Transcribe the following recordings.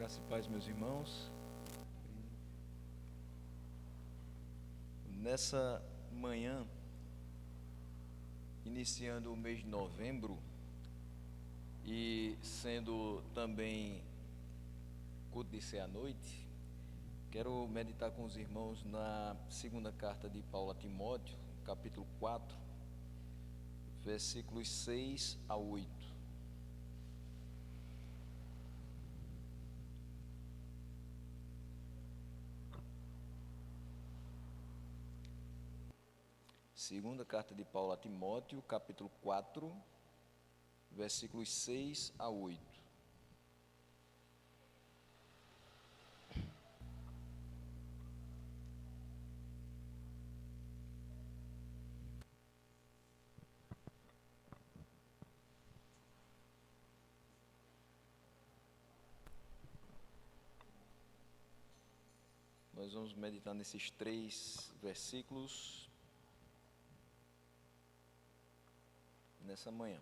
Graça e paz, meus irmãos. Nessa manhã, iniciando o mês de novembro e sendo também culto de ser à noite, quero meditar com os irmãos na segunda carta de Paulo a Timóteo, capítulo 4, versículos 6 a 8. Segunda carta de Paulo a Timóteo, capítulo 4, versículos 6 a 8. Nós vamos meditar nesses 3 versículos nessa manhã.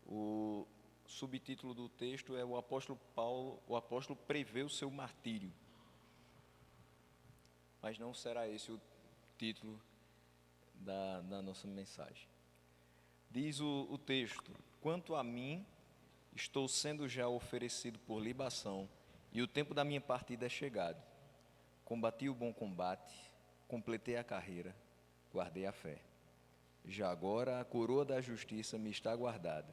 O subtítulo do texto é o apóstolo prevê o seu martírio. Mas não será esse o título da nossa mensagem. Diz o texto: quanto a mim, estou sendo já oferecido por libação, e o tempo da minha partida é chegado. Combati o bom combate, completei a carreira, guardei a fé. Já agora a coroa da justiça me está guardada,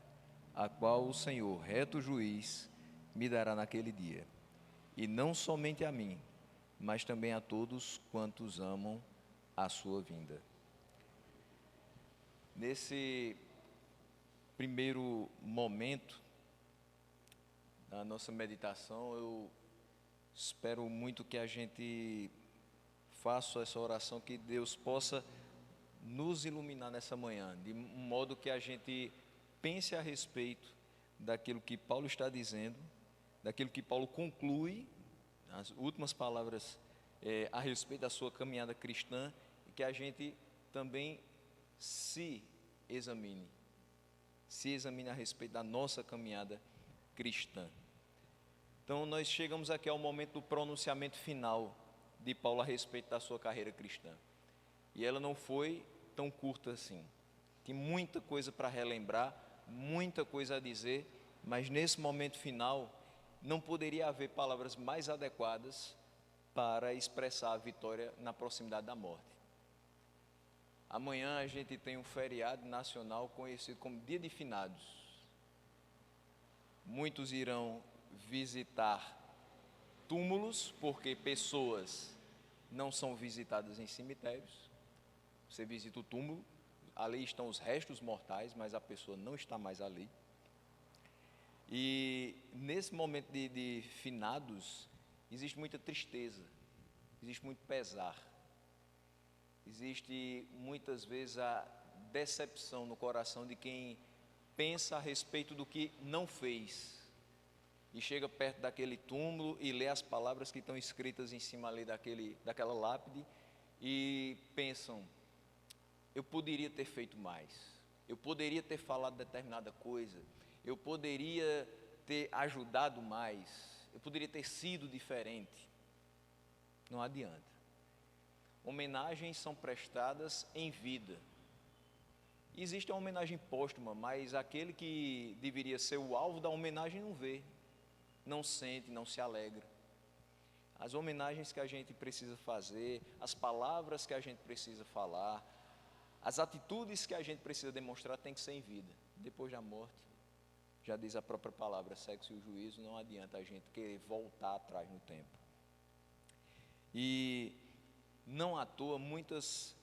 a qual o Senhor, reto juiz, me dará naquele dia. E não somente a mim, mas também a todos quantos amam a sua vinda. Nesse primeiro momento da nossa meditação, eu espero muito que a gente faça essa oração, que Deus possa nos iluminar nessa manhã, de um modo que a gente pense a respeito daquilo que Paulo está dizendo, daquilo que Paulo conclui, as últimas palavras a respeito da sua caminhada cristã, e que a gente também se examine a respeito da nossa caminhada cristã. Então nós chegamos aqui ao momento do pronunciamento final de Paulo a respeito da sua carreira cristã. E ela não foi tão curta assim. Tem muita coisa para relembrar, muita coisa a dizer, mas nesse momento final não poderia haver palavras mais adequadas para expressar a vitória na proximidade da morte. Amanhã a gente tem um feriado nacional conhecido como Dia de Finados. Muitos irão visitar túmulos, porque pessoas não são visitadas em cemitérios. Você visita o túmulo, ali estão os restos mortais, mas a pessoa não está mais ali. E nesse momento de finados, existe muita tristeza, existe muito pesar, existe muitas vezes a decepção no coração de quem pensa a respeito do que não fez, e chega perto daquele túmulo e lê as palavras que estão escritas em cima ali daquela lápide, e pensam: eu poderia ter feito mais, eu poderia ter falado determinada coisa, eu poderia ter ajudado mais, eu poderia ter sido diferente. Não adianta. Homenagens são prestadas em vida. Existe a homenagem póstuma, mas aquele que deveria ser o alvo da homenagem não vê, não sente, não se alegra. As homenagens que a gente precisa fazer, as palavras que a gente precisa falar, as atitudes que a gente precisa demonstrar tem que ser em vida. Depois da morte, já diz a própria palavra, segue-se o juízo, não adianta a gente querer voltar atrás no tempo. E não à toa muitas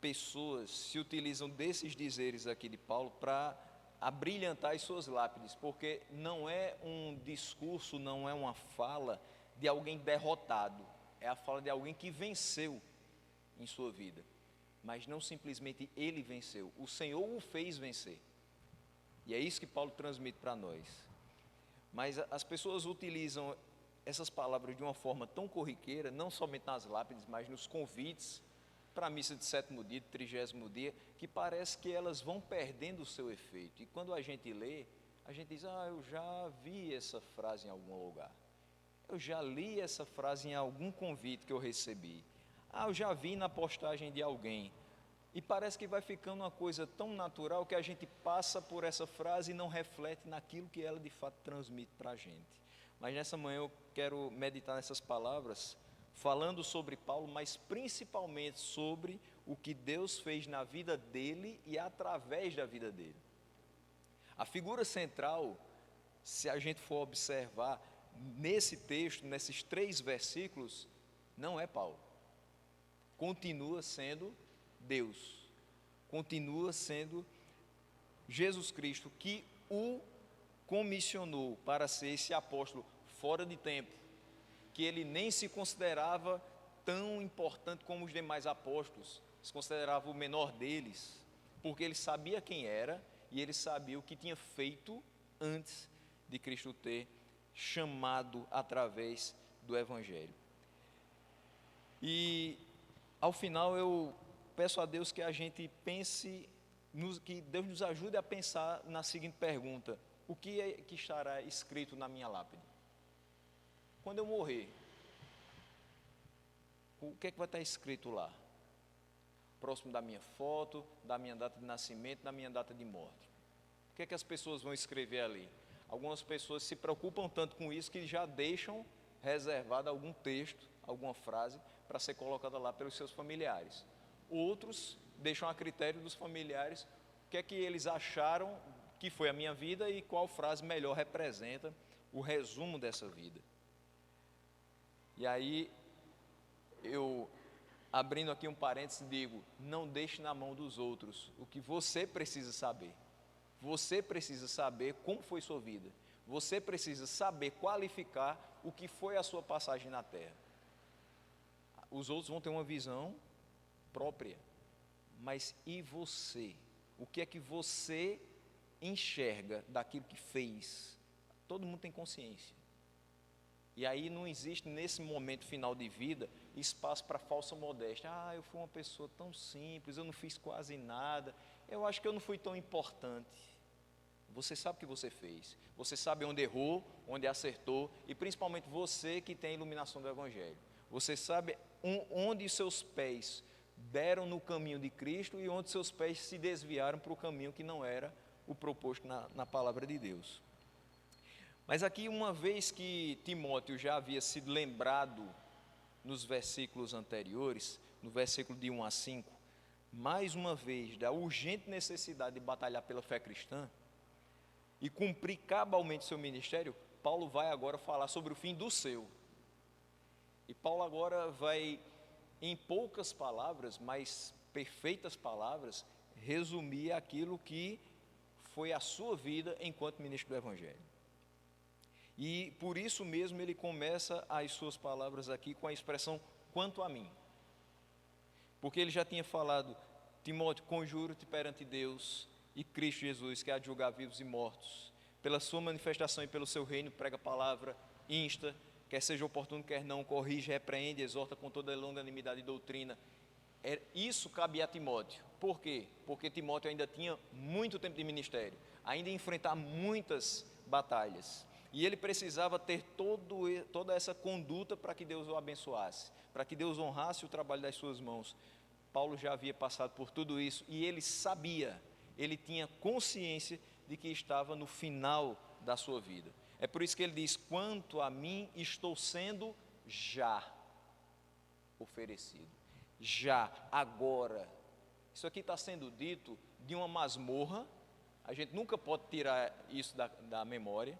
pessoas se utilizam desses dizeres aqui de Paulo para abrilhantar as suas lápides, porque não é um discurso, não é uma fala de alguém derrotado, é a fala de alguém que venceu em sua vida. Mas não simplesmente ele venceu, o Senhor o fez vencer. E é isso que Paulo transmite para nós. Mas as pessoas utilizam essas palavras de uma forma tão corriqueira, não somente nas lápides, mas nos convites para a missa de 7º dia, de 30º dia, que parece que elas vão perdendo o seu efeito. E quando a gente lê, a gente diz, eu já vi essa frase em algum lugar. Eu já li essa frase em algum convite que eu recebi. Eu já vi na postagem de alguém. E parece que vai ficando uma coisa tão natural que a gente passa por essa frase e não reflete naquilo que ela de fato transmite para a gente. Mas nessa manhã eu quero meditar nessas palavras, falando sobre Paulo, mas principalmente sobre o que Deus fez na vida dele e através da vida dele. A figura central, se a gente for observar nesse texto, nesses 3 versículos, não é Paulo. Continua sendo Deus. Continua sendo Jesus Cristo, que o comissionou para ser esse apóstolo fora de tempo, que ele nem se considerava tão importante como os demais apóstolos, se considerava o menor deles, porque ele sabia quem era e ele sabia o que tinha feito antes de Cristo ter chamado através do Evangelho. E ao final eu peço a Deus que a gente pense, que Deus nos ajude a pensar na seguinte pergunta: o que é que estará escrito na minha lápide? Quando eu morrer, o que é que vai estar escrito lá? Próximo da minha foto, da minha data de nascimento, da minha data de morte. O que é que as pessoas vão escrever ali? Algumas pessoas se preocupam tanto com isso que já deixam reservado algum texto, alguma frase, para ser colocada lá pelos seus familiares. Outros deixam a critério dos familiares o que é que eles acharam que foi a minha vida e qual frase melhor representa o resumo dessa vida. E aí, eu, abrindo aqui um parênteses, digo, não deixe na mão dos outros o que você precisa saber. Você precisa saber como foi sua vida. Você precisa saber qualificar o que foi a sua passagem na terra. Os outros vão ter uma visão própria, mas e você? O que é que você enxerga daquilo que fez? Todo mundo tem consciência. E aí não existe nesse momento final de vida espaço para falsa modéstia. Eu fui uma pessoa tão simples, eu não fiz quase nada, eu acho que eu não fui tão importante. Você sabe o que você fez, você sabe onde errou, onde acertou, e principalmente você que tem a iluminação do Evangelho. Você sabe onde seus pés deram no caminho de Cristo e onde seus pés se desviaram para o caminho que não era o proposto na palavra de Deus. Mas aqui, uma vez que Timóteo já havia sido lembrado nos versículos anteriores, no versículo de 1 a 5, mais uma vez da urgente necessidade de batalhar pela fé cristã e cumprir cabalmente seu ministério, Paulo vai agora falar sobre o fim do seu. E Paulo agora vai, em poucas palavras, mas perfeitas palavras, resumir aquilo que foi a sua vida enquanto ministro do Evangelho. E por isso mesmo ele começa as suas palavras aqui com a expressão quanto a mim. Porque ele já tinha falado, Timóteo, conjuro-te perante Deus e Cristo Jesus, que há de julgar vivos e mortos. Pela sua manifestação e pelo seu reino, prega a palavra, insta, quer seja oportuno, quer não, corrige, repreende, exorta com toda longanimidade e doutrina. Isso cabia a Timóteo. Por quê? Porque Timóteo ainda tinha muito tempo de ministério, ainda ia enfrentar muitas batalhas. E ele precisava ter toda essa conduta para que Deus o abençoasse, para que Deus honrasse o trabalho das suas mãos. Paulo já havia passado por tudo isso e ele sabia, ele tinha consciência de que estava no final da sua vida. É por isso que ele diz, quanto a mim estou sendo já oferecido, já, agora. Isso aqui está sendo dito de uma masmorra, a gente nunca pode tirar isso da memória.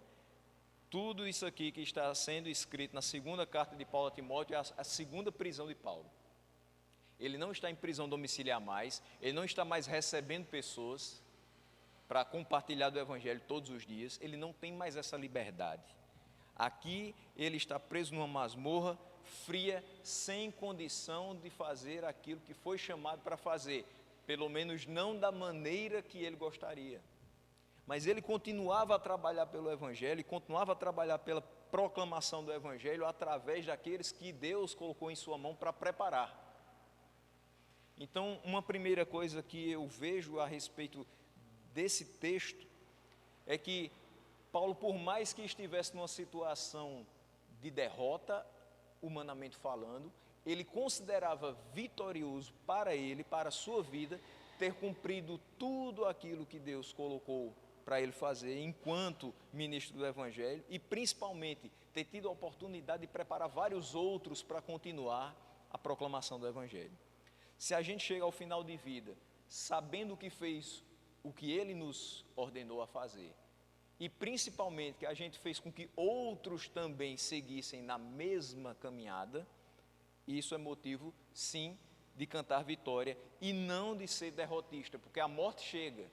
Tudo isso aqui que está sendo escrito na segunda carta de Paulo a Timóteo é a segunda prisão de Paulo. Ele não está em prisão domiciliar mais, ele não está mais recebendo pessoas para compartilhar do Evangelho todos os dias, ele não tem mais essa liberdade. Aqui ele está preso numa masmorra fria, sem condição de fazer aquilo que foi chamado para fazer, pelo menos não da maneira que ele gostaria. Mas ele continuava a trabalhar pelo Evangelho, continuava a trabalhar pela proclamação do Evangelho através daqueles que Deus colocou em sua mão para preparar. Então, uma primeira coisa que eu vejo a respeito desse texto é que Paulo, por mais que estivesse numa situação de derrota, humanamente falando, ele considerava vitorioso para ele, para a sua vida, ter cumprido tudo aquilo que Deus colocou para ele fazer enquanto ministro do Evangelho e principalmente ter tido a oportunidade de preparar vários outros para continuar a proclamação do Evangelho. Se a gente chega ao final de vida sabendo que fez o que ele nos ordenou a fazer e principalmente que a gente fez com que outros também seguissem na mesma caminhada, isso é motivo, sim, de cantar vitória e não de ser derrotista, porque a morte chega,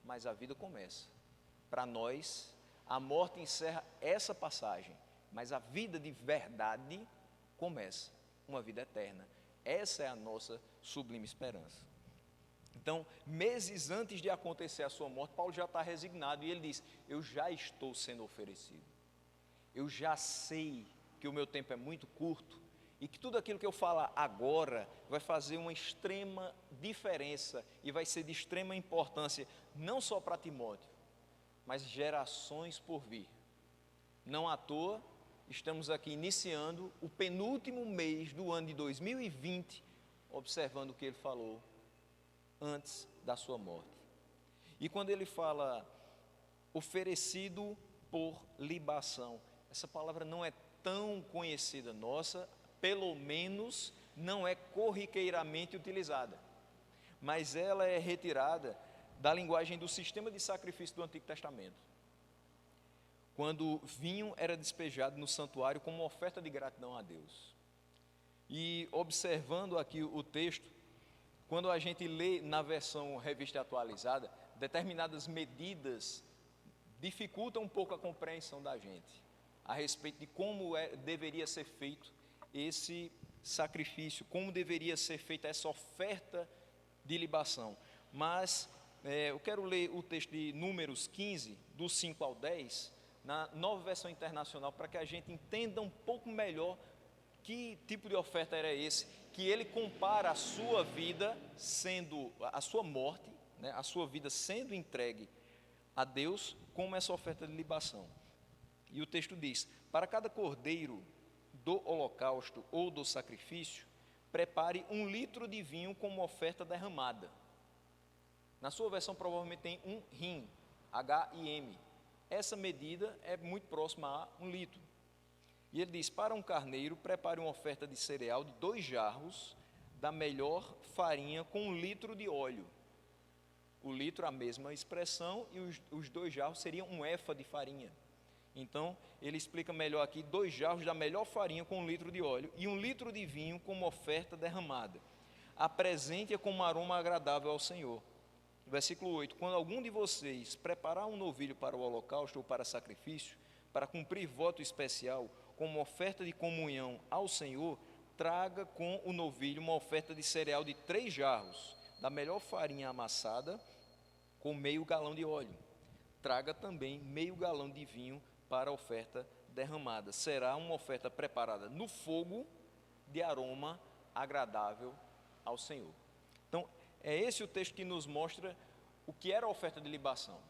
mas a vida começa. Para nós, a morte encerra essa passagem, mas a vida de verdade começa, uma vida eterna. Essa é a nossa sublime esperança. Então, meses antes de acontecer a sua morte, Paulo já está resignado e ele diz: eu já estou sendo oferecido, eu já sei que o meu tempo é muito curto e que tudo aquilo que eu falar agora vai fazer uma extrema diferença e vai ser de extrema importância, não só para Timóteo, mas gerações por vir. Não à toa, estamos aqui iniciando o penúltimo mês do ano de 2020, observando o que ele falou antes da sua morte. E quando ele fala oferecido por libação, essa palavra não é tão conhecida nossa, pelo menos não é corriqueiramente utilizada, mas ela é retirada da linguagem do sistema de sacrifício do Antigo Testamento, quando vinho era despejado no santuário como oferta de gratidão a Deus. E observando aqui o texto, quando a gente lê na versão revista atualizada, determinadas medidas dificultam um pouco a compreensão da gente a respeito de como deveria ser feito esse sacrifício, como deveria ser feita essa oferta de libação. Mas eu quero ler o texto de Números 15, do 5 ao 10, na Nova Versão Internacional, para que a gente entenda um pouco melhor que tipo de oferta era esse, que ele compara a sua vida sendo, a sua morte, né, a sua vida sendo entregue a Deus como essa oferta de libação. E o texto diz: para cada cordeiro do holocausto ou do sacrifício, prepare 1 litro de vinho como oferta derramada. Na sua versão provavelmente tem um rim, H-I-M. Essa medida é muito próxima a 1 litro. E ele diz: para um carneiro, prepare uma oferta de cereal de 2 jarros da melhor farinha com 1 litro de óleo. O litro, a mesma expressão, e os 2 jarros seriam 1 efa de farinha. Então, ele explica melhor aqui: 2 jarros da melhor farinha com 1 litro de óleo e 1 litro de vinho como oferta derramada. Apresente-a como aroma agradável ao Senhor. Versículo 8: quando algum de vocês preparar um novilho para o holocausto ou para sacrifício, para cumprir voto especial, como oferta de comunhão ao Senhor, traga com o novilho uma oferta de cereal de 3 jarros, da melhor farinha amassada, com meio galão de óleo. Traga também meio galão de vinho para a oferta derramada. Será uma oferta preparada no fogo, de aroma agradável ao Senhor. Então, é esse o texto que nos mostra o que era a oferta de libação.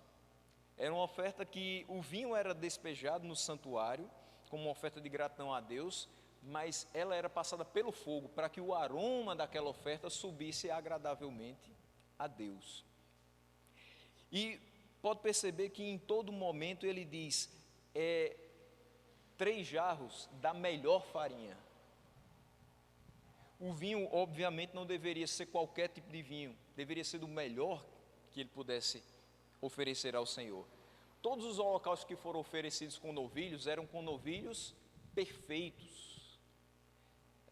Era uma oferta que o vinho era despejado no santuário, como uma oferta de gratidão a Deus, mas ela era passada pelo fogo, para que o aroma daquela oferta subisse agradavelmente a Deus. E pode perceber que em todo momento ele diz, 3 jarros da melhor farinha. O vinho, obviamente, não deveria ser qualquer tipo de vinho, deveria ser do melhor que ele pudesse oferecer ao Senhor. Todos os holocaustos que foram oferecidos com novilhos eram com novilhos perfeitos.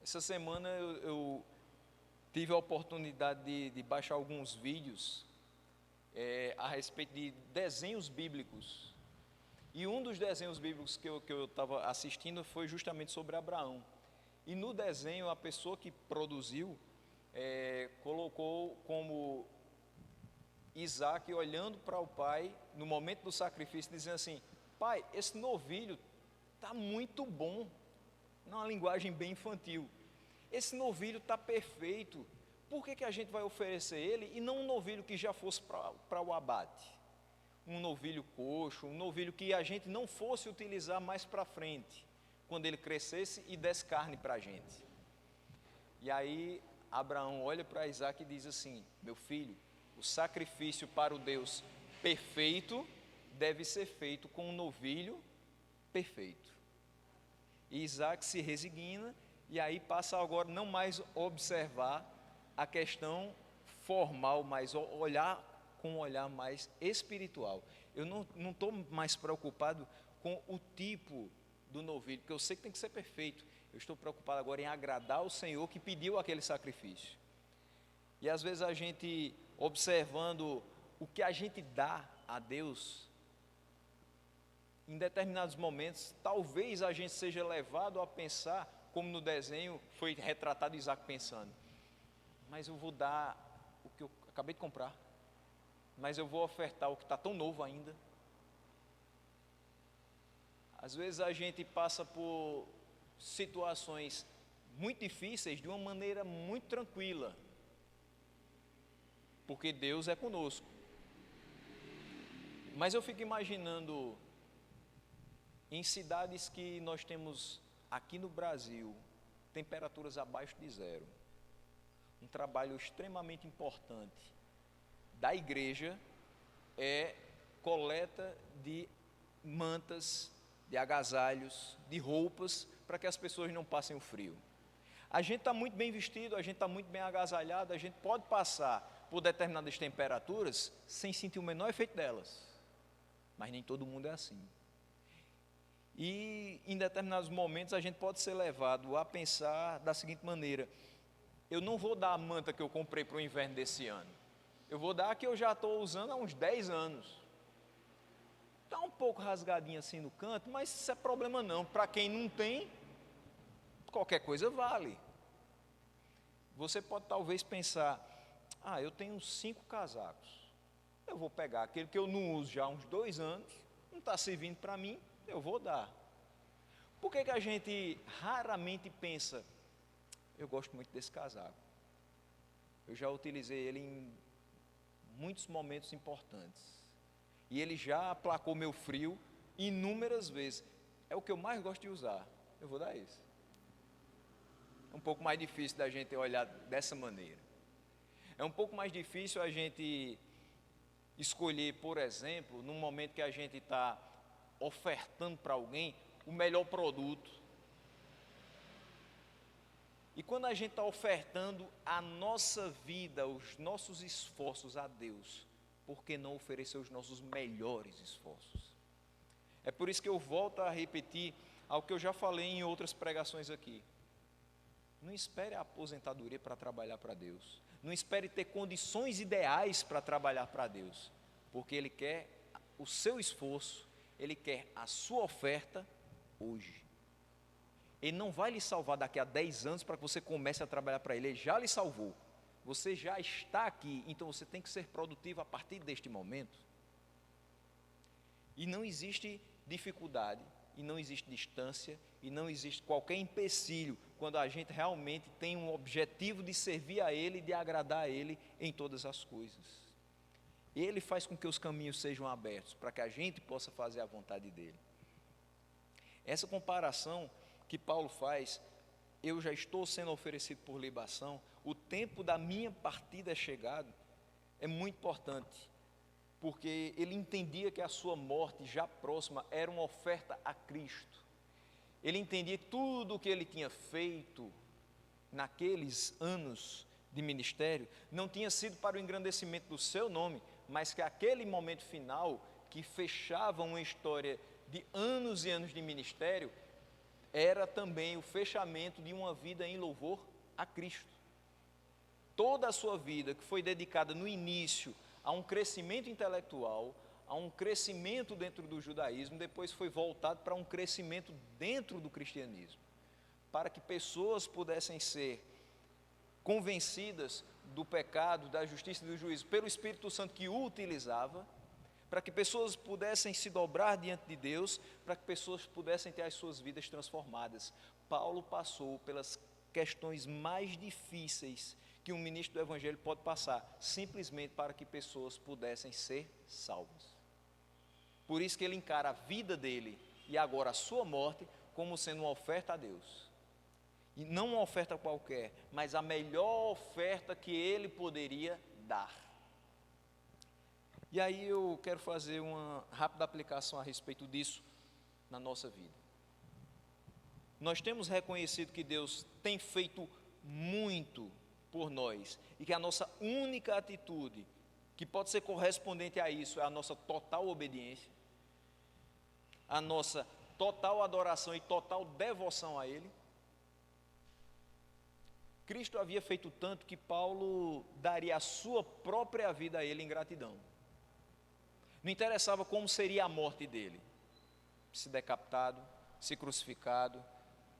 Essa semana eu tive a oportunidade de baixar alguns vídeos a respeito de desenhos bíblicos. E um dos desenhos bíblicos que eu estava assistindo foi justamente sobre Abraão. E no desenho, a pessoa que produziu colocou como Isaac olhando para o pai no momento do sacrifício, dizendo assim: pai, esse novilho está muito bom, numa linguagem bem infantil. Esse novilho está perfeito, por que a gente vai oferecer ele e não um novilho que já fosse para o abate? um novilho coxo, um novilho que a gente não fosse utilizar mais para frente, quando ele crescesse e desse carne para a gente. E aí Abraão olha para Isaac e diz assim: meu filho, o sacrifício para o Deus perfeito deve ser feito com um novilho perfeito. E Isaac se resigna, e aí passa agora não mais observar a questão formal, mas olhar com um olhar mais espiritual. Eu não estou mais preocupado com o tipo do novilho, porque eu sei que tem que ser perfeito. Eu estou preocupado agora em agradar o Senhor que pediu aquele sacrifício. E às vezes a gente, observando o que a gente dá a Deus, em determinados momentos, talvez a gente seja levado a pensar, como no desenho foi retratado Isaac pensando: mas eu vou dar o que eu acabei de comprar, mas eu vou ofertar o que está tão novo ainda. Às vezes a gente passa por situações muito difíceis de uma maneira muito tranquila, porque Deus é conosco. Mas eu fico imaginando em cidades que nós temos aqui no Brasil, temperaturas abaixo de zero, um trabalho extremamente importante da igreja é coleta de mantas, de agasalhos, de roupas, para que as pessoas não passem o frio. A gente está muito bem vestido, a gente está muito bem agasalhado, a gente pode passar por determinadas temperaturas sem sentir o menor efeito delas, mas nem todo mundo é assim. E em determinados momentos a gente pode ser levado a pensar da seguinte maneira: eu não vou dar a manta que eu comprei para o inverno desse ano, eu vou dar a que eu já estou usando há uns 10 anos. Está um pouco rasgadinho assim no canto, mas isso é problema não. Para quem não tem, qualquer coisa vale. Você pode talvez pensar: eu tenho 5 casacos, eu vou pegar aquele que eu não uso já há uns 2 anos, não está servindo para mim, eu vou dar. Por que a gente raramente pensa: eu gosto muito desse casaco, eu já utilizei ele em muitos momentos importantes, e ele já aplacou meu frio inúmeras vezes, é o que eu mais gosto de usar, eu vou dar esse. É um pouco mais difícil da gente olhar dessa maneira. É um pouco mais difícil a gente escolher, por exemplo, num momento que a gente está ofertando para alguém o melhor produto. E quando a gente está ofertando a nossa vida, os nossos esforços a Deus, por que não oferecer os nossos melhores esforços? É por isso que eu volto a repetir algo que eu já falei em outras pregações aqui. Não espere a aposentadoria para trabalhar para Deus. Não espere ter condições ideais para trabalhar para Deus, porque Ele quer o seu esforço, Ele quer a sua oferta hoje. Ele não vai lhe salvar daqui a 10 anos para que você comece a trabalhar para Ele. Ele já lhe salvou. Você já está aqui, então você tem que ser produtivo a partir deste momento. E não existe dificuldade, e não existe distância, e não existe qualquer empecilho quando a gente realmente tem um objetivo de servir a Ele, de agradar a Ele em todas as coisas. Ele faz com que os caminhos sejam abertos para que a gente possa fazer a vontade dEle. Essa comparação que Paulo faz: eu já estou sendo oferecido por libação, o tempo da minha partida é chegado, é muito importante, porque ele entendia que a sua morte já próxima era uma oferta a Cristo. Ele entendia que tudo o que ele tinha feito naqueles anos de ministério não tinha sido para o engrandecimento do seu nome, mas que aquele momento final, que fechava uma história de anos e anos de ministério, era também o fechamento de uma vida em louvor a Cristo. Toda a sua vida, que foi dedicada no início a um crescimento intelectual, a um crescimento dentro do judaísmo, depois foi voltado para um crescimento dentro do cristianismo, para que pessoas pudessem ser convencidas do pecado, da justiça e do juízo pelo Espírito Santo que o utilizava, para que pessoas pudessem se dobrar diante de Deus, para que pessoas pudessem ter as suas vidas transformadas. Paulo passou pelas questões mais difíceis que um ministro do Evangelho pode passar, simplesmente para que pessoas pudessem ser salvas. Por isso que ele encara a vida dele e agora a sua morte como sendo uma oferta a Deus. E não uma oferta qualquer, mas a melhor oferta que ele poderia dar. E aí eu quero fazer uma rápida aplicação a respeito disso na nossa vida. Nós temos reconhecido que Deus tem feito muito por nós e que a nossa única atitude que pode ser correspondente a isso é a nossa total obediência, a nossa total adoração e total devoção a Ele. Cristo havia feito tanto que Paulo daria a sua própria vida a Ele em gratidão. Não interessava como seria a morte dele, se decapitado, se crucificado,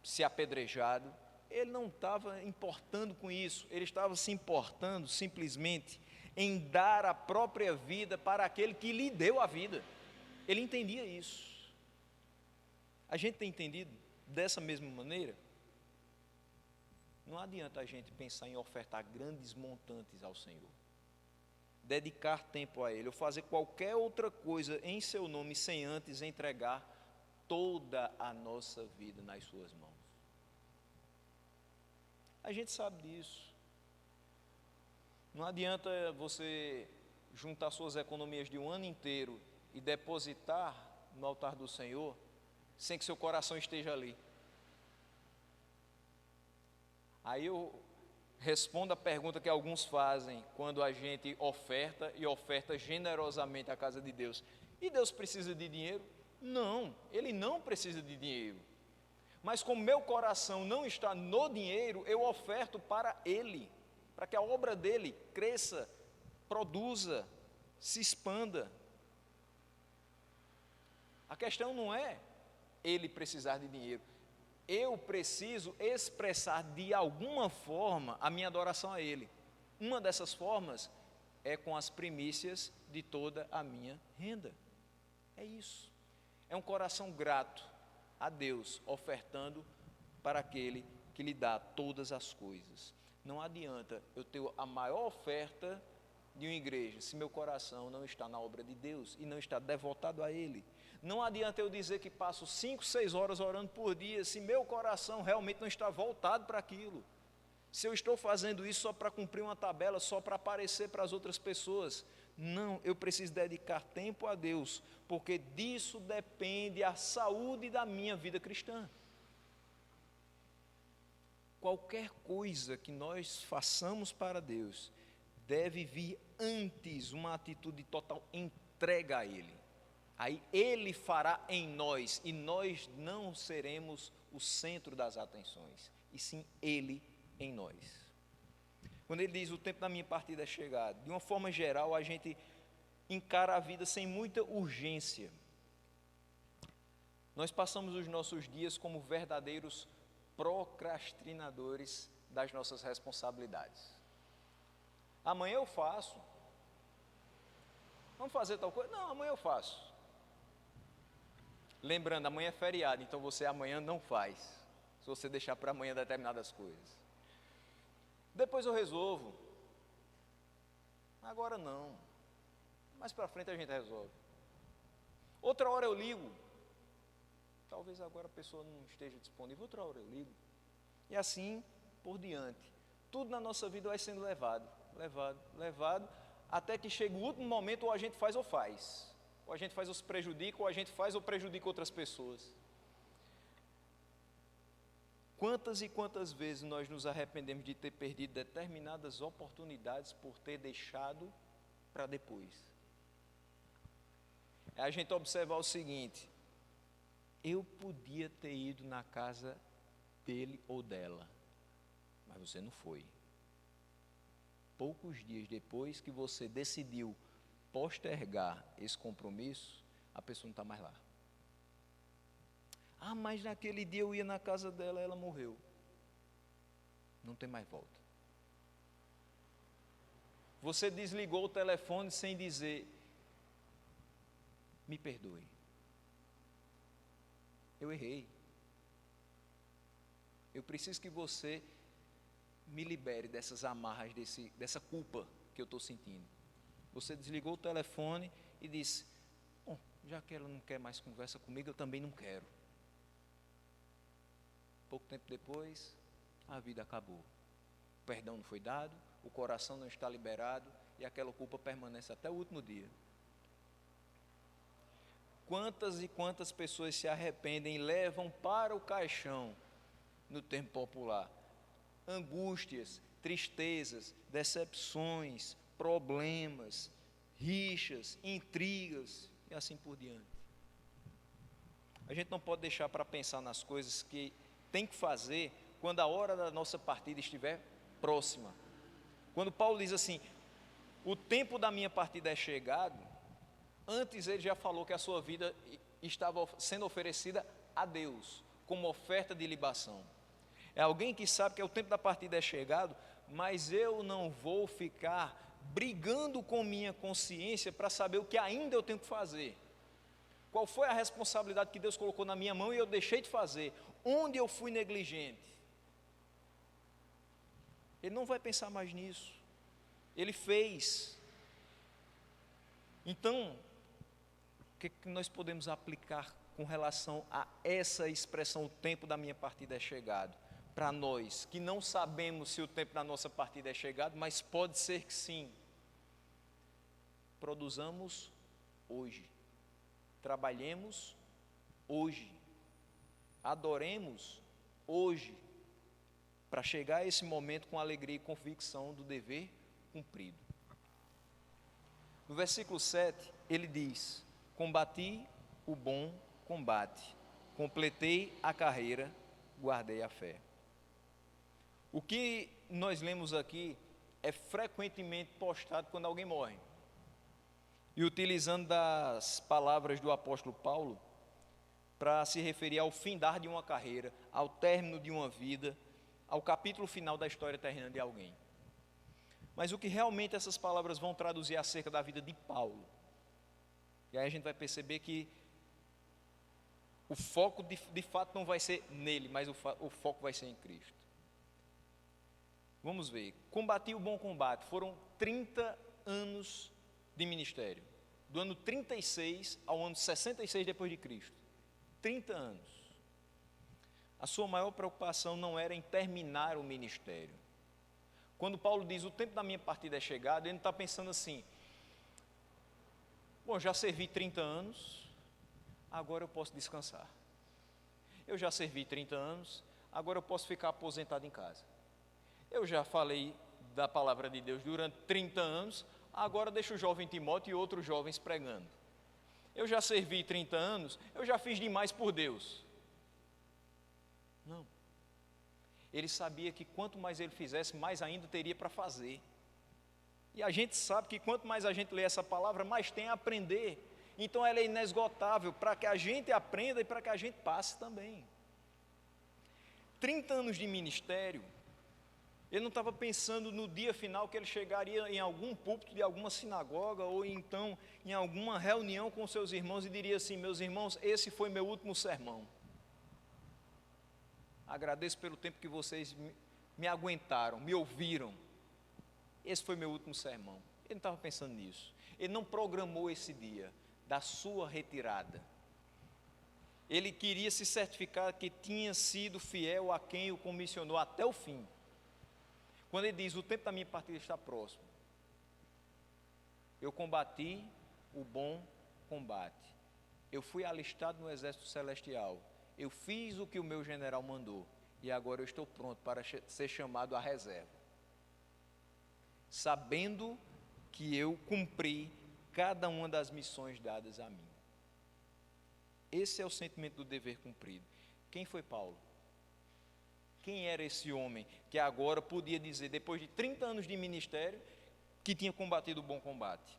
se apedrejado, ele não estava importando com isso, ele estava se importando simplesmente em dar a própria vida para aquele que lhe deu a vida. Ele entendia isso. A gente tem entendido dessa mesma maneira? Não adianta a gente pensar em ofertar grandes montantes ao Senhor, dedicar tempo a Ele, ou fazer qualquer outra coisa em seu nome, sem antes entregar toda a nossa vida nas suas mãos. A gente sabe disso. Não adianta você juntar suas economias de um ano inteiro e depositar no altar do Senhor, sem que seu coração esteja ali. Aí eu respondo a pergunta que alguns fazem quando a gente oferta e oferta generosamente à casa de Deus. E Deus precisa de dinheiro? Não, Ele não precisa de dinheiro. Mas como meu coração não está no dinheiro, eu oferto para Ele, para que a obra dEle cresça, produza, se expanda. A questão não é Ele precisar de dinheiro. Eu preciso expressar de alguma forma a minha adoração a Ele. Uma dessas formas é com as primícias de toda a minha renda. É isso. É um coração grato a Deus, ofertando para aquele que lhe dá todas as coisas. Não adianta eu ter a maior oferta de uma igreja se meu coração não está na obra de Deus e não está devotado a Ele. Não adianta eu dizer que passo 5, 6 horas orando por dia se meu coração realmente não está voltado para aquilo. Se eu estou fazendo isso só para cumprir uma tabela, só para aparecer para as outras pessoas. Não, eu preciso dedicar tempo a Deus, porque disso depende a saúde da minha vida cristã. Qualquer coisa que nós façamos para Deus, deve vir antes uma atitude de total entrega a Ele. Aí Ele fará em nós, e nós não seremos o centro das atenções, e sim Ele em nós. Quando ele diz, o tempo da minha partida é chegado, de uma forma geral, a gente encara a vida sem muita urgência. Nós passamos os nossos dias como verdadeiros procrastinadores das nossas responsabilidades. Amanhã eu faço. Vamos fazer tal coisa? Não, amanhã eu faço. Lembrando, amanhã é feriado, então você amanhã não faz, se você deixar para amanhã determinadas coisas. Depois eu resolvo. Agora não. Mais para frente a gente resolve. Outra hora eu ligo. Talvez agora a pessoa não esteja disponível. Outra hora eu ligo. E assim por diante. Tudo na nossa vida vai sendo levado, até que chega o último momento, ou a gente faz ou faz. Ou a gente faz ou se prejudica, ou a gente faz ou prejudica outras pessoas. Quantas e quantas vezes nós nos arrependemos de ter perdido determinadas oportunidades por ter deixado para depois? É a gente observar o seguinte: eu podia ter ido na casa dele ou dela, mas você não foi. Poucos dias depois que você decidiu postergar esse compromisso, a pessoa não está mais lá. Ah, mas naquele dia eu ia na casa dela, ela morreu. Não tem mais volta. Você desligou o telefone sem dizer, me perdoe. Eu errei. Eu preciso que você me libere dessas amarras, dessa culpa que eu estou sentindo. Você desligou o telefone e disse, bom, Já que ela não quer mais conversa comigo, eu também não quero. Pouco tempo depois, a vida acabou. O perdão não foi dado, o coração não está liberado e aquela culpa permanece até o último dia. Quantas e quantas pessoas se arrependem e levam para o caixão, no termo popular, angústias, tristezas, decepções, problemas, rixas, intrigas e assim por diante. A gente não pode deixar para pensar nas coisas que tem que fazer quando a hora da nossa partida estiver próxima. Quando Paulo diz assim, o tempo da minha partida é chegado, antes ele já falou que a sua vida estava sendo oferecida a Deus, como oferta de libação. É alguém que sabe que o tempo da partida é chegado, mas eu não vou ficar brigando com minha consciência para saber o que ainda eu tenho que fazer. Qual foi a responsabilidade que Deus colocou na minha mão e eu deixei de fazer? Onde eu fui negligente? Ele não vai pensar mais nisso. Ele fez. Então, o que nós podemos aplicar com relação a essa expressão, o tempo da minha partida é chegado? Para nós, que não sabemos se o tempo da nossa partida é chegado, mas pode ser que sim. Produzamos hoje. Trabalhemos hoje. Adoremos hoje, para chegar a esse momento com alegria e convicção do dever cumprido. No versículo 7, ele diz, combati o bom combate, completei a carreira, guardei a fé. O que nós lemos aqui é frequentemente postado quando alguém morre. E utilizando das palavras do apóstolo Paulo, para se referir ao findar de uma carreira, ao término de uma vida, ao capítulo final da história terrena de alguém. Mas o que realmente essas palavras vão traduzir acerca da vida de Paulo? E aí a gente vai perceber que o foco de fato não vai ser nele, mas o foco vai ser em Cristo. Vamos ver, combati o bom combate, foram 30 anos de ministério, do ano 36 ao ano 66 depois de Cristo. 30 anos. A sua maior preocupação não era em terminar o ministério. Quando Paulo diz, o tempo da minha partida é chegado, ele não está pensando assim, bom, já servi 30 anos, agora eu posso descansar. Eu já servi 30 anos, agora eu posso ficar aposentado em casa. Eu já falei da palavra de Deus durante 30 anos, agora deixo o jovem Timóteo e outros jovens pregando. Eu já servi 30 anos, eu já fiz demais por Deus. Não. Ele sabia que quanto mais ele fizesse, mais ainda teria para fazer. E a gente sabe que quanto mais a gente lê essa palavra, mais tem a aprender. Então ela é inesgotável para que a gente aprenda e para que a gente passe também. 30 anos de ministério, ele não estava pensando no dia final que ele chegaria em algum púlpito de alguma sinagoga ou então em alguma reunião com seus irmãos e diria assim, meus irmãos, esse foi meu último sermão. Agradeço pelo tempo que vocês me aguentaram, me ouviram. Esse foi meu último sermão. Ele não estava pensando nisso. Ele não programou esse dia da sua retirada. Ele queria se certificar que tinha sido fiel a quem o comissionou até o fim. Quando ele diz, o tempo da minha partida está próximo. Eu combati o bom combate. Eu fui alistado no exército celestial. Eu fiz o que o meu general mandou. E agora eu estou pronto para ser chamado à reserva. Sabendo que eu cumpri cada uma das missões dadas a mim. Esse é o sentimento do dever cumprido. Quem foi Paulo? Quem era esse homem que agora podia dizer, depois de 30 anos de ministério, que tinha combatido o bom combate?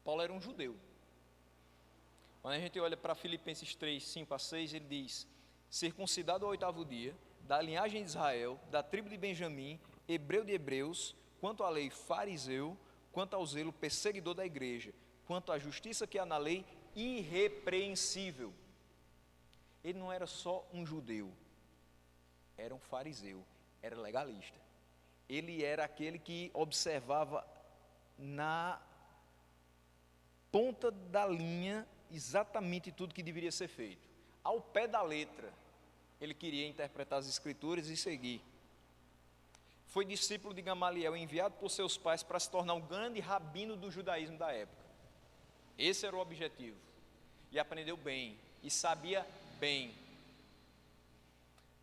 Paulo era um judeu. Quando a gente olha para Filipenses 3, 5 a 6, ele diz, circuncidado ao 8º dia, da linhagem de Israel, da tribo de Benjamim, hebreu de hebreus, quanto à lei fariseu, quanto ao zelo perseguidor da igreja, quanto à justiça que há na lei, irrepreensível. Ele não era só um judeu, era um fariseu, era legalista. Ele era aquele que observava na ponta da linha exatamente tudo que deveria ser feito. Ao pé da letra, ele queria interpretar as Escrituras e seguir. Foi discípulo de Gamaliel, enviado por seus pais para se tornar um grande rabino do judaísmo da época. Esse era o objetivo. E aprendeu bem, e sabia bem.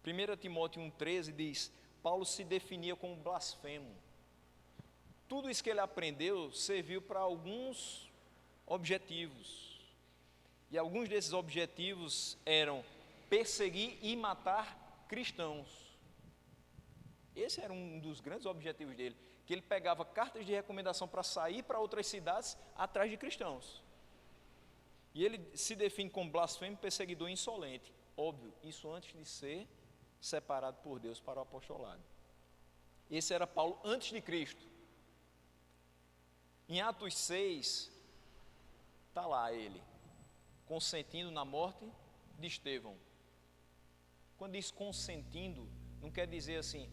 1 Timóteo 1,13 diz: Paulo se definia como blasfemo. Tudo isso que ele aprendeu serviu para alguns objetivos. E alguns desses objetivos eram perseguir e matar cristãos. Esse era um dos grandes objetivos dele, que ele pegava cartas de recomendação para sair para outras cidades atrás de cristãos. E ele se define como blasfemo, perseguidor e insolente. Óbvio, isso antes de ser separado por Deus para o apostolado. Esse era Paulo antes de Cristo. Em Atos 6, está lá ele, consentindo na morte de Estevão. Quando diz consentindo, não quer dizer assim,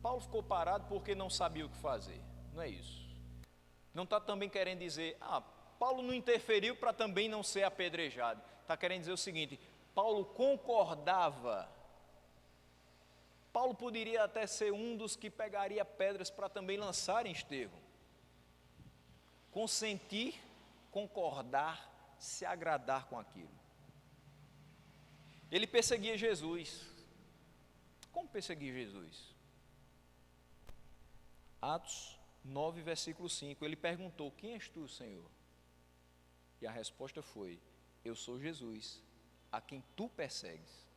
Paulo ficou parado porque não sabia o que fazer. Não é isso. Não está também querendo dizer, Paulo não interferiu para também não ser apedrejado. Está querendo dizer o seguinte, Paulo concordava. Paulo poderia até ser um dos que pegaria pedras para também lançar em Estevão. Consentir, concordar, se agradar com aquilo. Ele perseguia Jesus. Como perseguir Jesus? Atos 9, versículo 5. Ele perguntou: quem és tu, Senhor? E a resposta foi: eu sou Jesus, a quem tu persegues.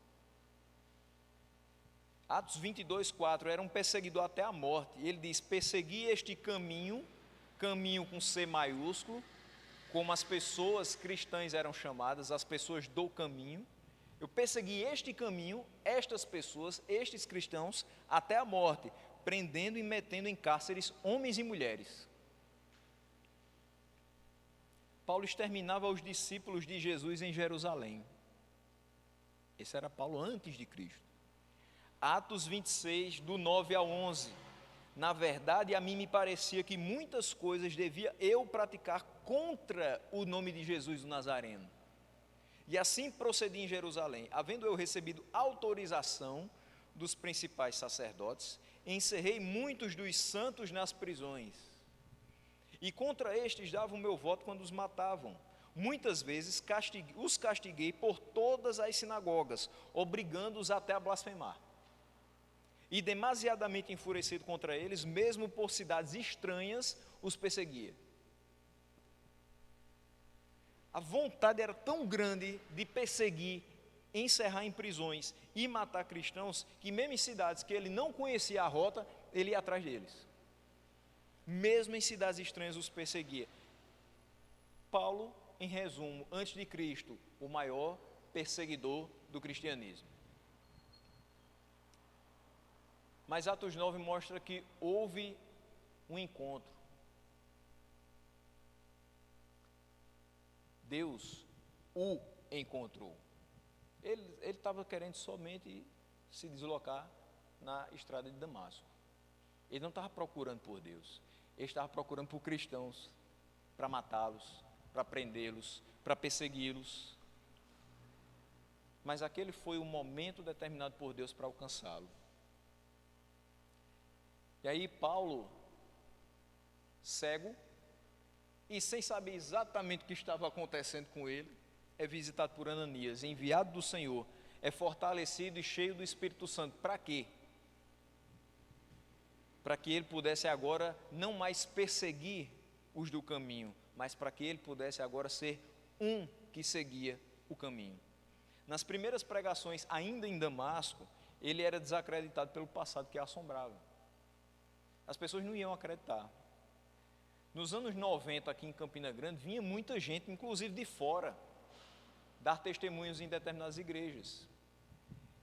Atos 22, 4. Era um perseguidor até a morte. E ele diz: persegui este caminho, caminho com C maiúsculo, como as pessoas cristãs eram chamadas, as pessoas do caminho. Eu persegui este caminho, estas pessoas, estes cristãos, até a morte, prendendo e metendo em cárceres homens e mulheres. Paulo exterminava os discípulos de Jesus em Jerusalém. Esse era Paulo antes de Cristo. Atos 26, do 9 ao 11. Na verdade, a mim me parecia que muitas coisas devia eu praticar contra o nome de Jesus o Nazareno. E assim procedi em Jerusalém, havendo eu recebido autorização dos principais sacerdotes, encerrei muitos dos santos nas prisões. E contra estes dava o meu voto quando os matavam. Muitas vezes os castiguei por todas as sinagogas, obrigando-os até a blasfemar. E demasiadamente enfurecido contra eles, mesmo por cidades estranhas, os perseguia. A vontade era tão grande de perseguir, encerrar em prisões e matar cristãos, que mesmo em cidades que ele não conhecia a rota, ele ia atrás deles. Mesmo em cidades estranhas os perseguia. Paulo, em resumo, antes de Cristo, o maior perseguidor do cristianismo. Mas Atos 9 mostra que houve um encontro. Deus o encontrou. Ele estava querendo somente se deslocar na estrada de Damasco. Ele não estava procurando por Deus. Ele estava procurando por cristãos, para matá-los, para prendê-los, para persegui-los. Mas aquele foi o momento determinado por Deus para alcançá-lo. E aí Paulo, cego, e sem saber exatamente o que estava acontecendo com ele, é visitado por Ananias, enviado do Senhor, é fortalecido e cheio do Espírito Santo. Para quê? Para que ele pudesse agora não mais perseguir os do caminho, mas para que ele pudesse agora ser um que seguia o caminho. Nas primeiras pregações, ainda em Damasco, ele era desacreditado pelo passado que assombrava. As pessoas não iam acreditar. Nos anos 90, aqui em Campina Grande, vinha muita gente, inclusive de fora, dar testemunhos em determinadas igrejas.